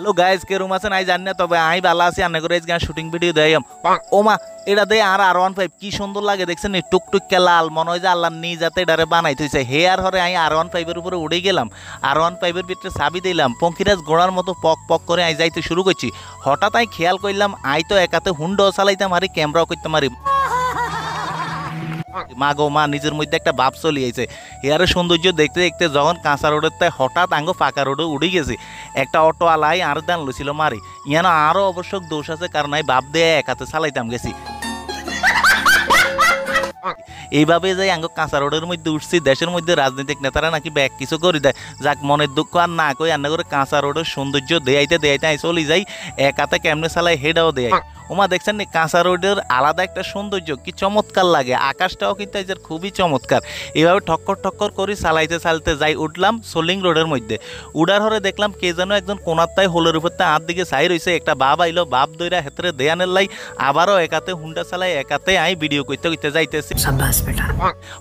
Hello guys, কে room আছেন? I জানি না, তবে আই ভালো আছি। আন্না করে গান শুটিং ভিডিও দেয় ওমা এটা দেয় আর R15 কি সুন্দর লাগে দেখছেন, টুকটুক কে লাল, মনে হয় যে আল্লাহ নিজ যাতে এটারে বানাই থইছে। হে আর হরে আই R15 এর উপরে উড়ে গেলাম, R15 এর ভিতরে চাবি দিলাম, পঙ্কিরাজ ঘোড়ার মতো পক পক করে আই যাইতে শুরু করছি। হঠাৎ আই খেয়াল করলাম আই তো একাতে হুন্ডও চালাইতাম হারি, ক্যামেরাও করতাম হারি। মা গো মা, নিজের মধ্যে একটা ভাব চলিয়েছে। এর সৌন্দর্য দেখতে দেখতে যখন কাঁচা রোডের তাই হঠাৎ আঙ্গো ফাঁকা রোডে উড়ে গেছি। একটা অটো আলাই আর দান লইছিল মারি, ইয়ান আরো অবশ্যক দোষ আছে, কারণ আমি ভাব দিয়ে এক হাতে চালাইতাম গেছি। এইভাবে যাই আঙ্গো কাঁচা রোডের মধ্যে উঠছি। দেশের মধ্যে রাজনৈতিক নেতারা নাকি ব্যাগ কিছু করে দেয়, যাক মনের দুঃখ আর না কই রান্না করে কাঁচা রোডের সৌন্দর্য দেয়াইতে দেয়াইতে আমি চলে যাই। এক হাতে কেমনে চালাই হেডাও দেয়। ওমা দেখছেন নি কাঁচা রোডের আলাদা একটা সৌন্দর্য, কি চমৎকার লাগে। আকাশটাও কিন্তু এদের খুবই চমৎকার। এইভাবে ঠক্কর ঠক্কর করে চালাইতে চালাইতে যাই উঠলাম সোলিং রোডের মধ্যে। উড়ার হরে দেখলাম কে যেন একজন কোনারটাই হোলের উপর আর দিকে চাই রয়েছে। একটা বাপ আইলো, বাপ দইরা হেতরে দেয়ানের লাই আবারও একাতে হুন্ডা চালাই একাতে আই ভিডিও করতে করতে যাইতেছি।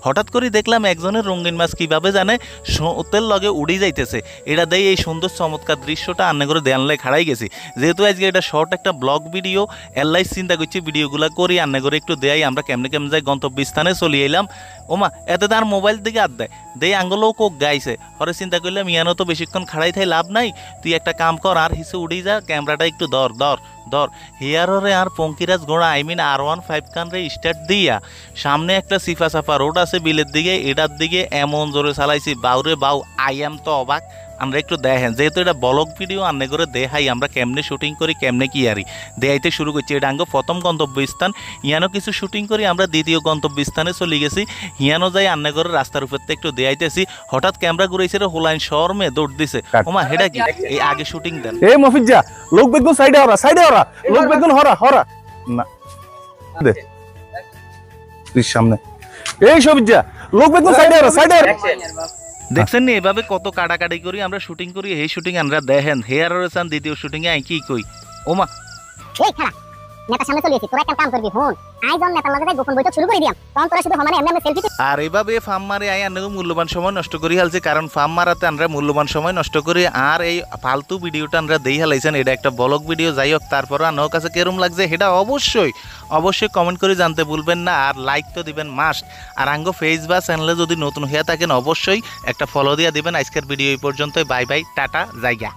হঠাৎ করে দেখলাম একজনের রঙিন মাছ কিভাবে জানে স্রোতের লগে উড়ে যাইতেছে। এটা দেয় এই সুন্দর চমৎকার দৃশ্যটা আন্না করে দেয়ান লাই খাড়াই গেছি। যেহেতু আজকে এটা শর্ট একটা ব্লগ ভিডিও, এলাই চিন্তা করছি ভিডিওগুলো করি আন্না করে একটু দেয় আমরা কেমনে কেমন যাই গন্তব্যস্থানে চলে এলাম। ওমা এতে তার মোবাইল দিকে আর দেয় আঙ্গুলও কোক গাইছে। হরে চিন্তা করলাম ইয়ানো তো বেশিক্ষণ খাড়াই থাই লাভ নাই, তুই একটা কাম কর আর হিসে উড়ে যা, ক্যামেরাটা একটু ধর হেয়ারে আর পঙ্কিরাজ ঘোড়া R15 কানরে স্টার্ট দিয়া সামনে একটা সিফা সাফা রোড আছে বিলের দিকে, এটার দিকে এমন জোরে চালাইছি বাউরে বাউ, আই এম তো অবাক। আমরা একটু দেখেন, যেহেতু এটা ব্লগ ভিডিও আন্নে করে দেখাই আমরা কেমনে শুটিং করি কেমনে কি আরি দেখাইতে শুরু করছি। এটা আঙ্গ প্রথম গন্তব্যস্থান, হিয়ানো কিছু শুটিং করি আমরা দ্বিতীয় গন্তব্যস্থানে চলে গেছি। হিয়ানো যাই আন্নে করে রাস্তার উপর একটু দেখাইতেছি, হঠাৎ ক্যামেরা ঘুরাইছে হোলাইন শর্মে দৌড় দিছে। ওমা হেডা কি এই আগে শুটিং দেন। এই মফিজা লোক বেগুন সাইডে হরা লোক বেগুন হরা না দে সামনে এই সবিজা লোক বেগুন সাইডে দেখছেন নি এভাবে কত কাটাকাটি করি আমরা শুটিং করি। এই শুটিং আমরা দেখেন হেয়ার চান দ্বিতীয় শুটিং এ কি কই। ওমা এই খারাপ নেতার সামনে চলে এসেছি, তোরা একটা কাম করবি ফোন আইজন নেতার লগে গোপন বৈঠক শুরু করে দিয়াম, তখন তোরা শুধু হমানে এমনি সেলফি। আর এইভাবে ফার্ম মারে আই আন্না মূল্যবান সময় নষ্ট করি হালছে, কারণ ফার্ম মারাতে আমরা মূল্যবান সময় নষ্ট করি। আর এই ফালতু ভিডিওটা আমরা দেই হালাইছেন, এটা একটা ব্লগ ভিডিও। যাই হোক তারপর আনার কাছে কেরম লাগছে সেটা অবশ্যই কমেন্ট করে জানতে ভুলবেন না। আর লাইক তো দিবেন মাস্ট। আর আঙ্গো ফেস বা চ্যানেলে যদি নতুন হয়ে থাকেন অবশ্যই একটা ফলো দিয়ে দিবেন। আজকের ভিডিও এই পর্যন্তই। বাই বাই, টাটা, জায়গা।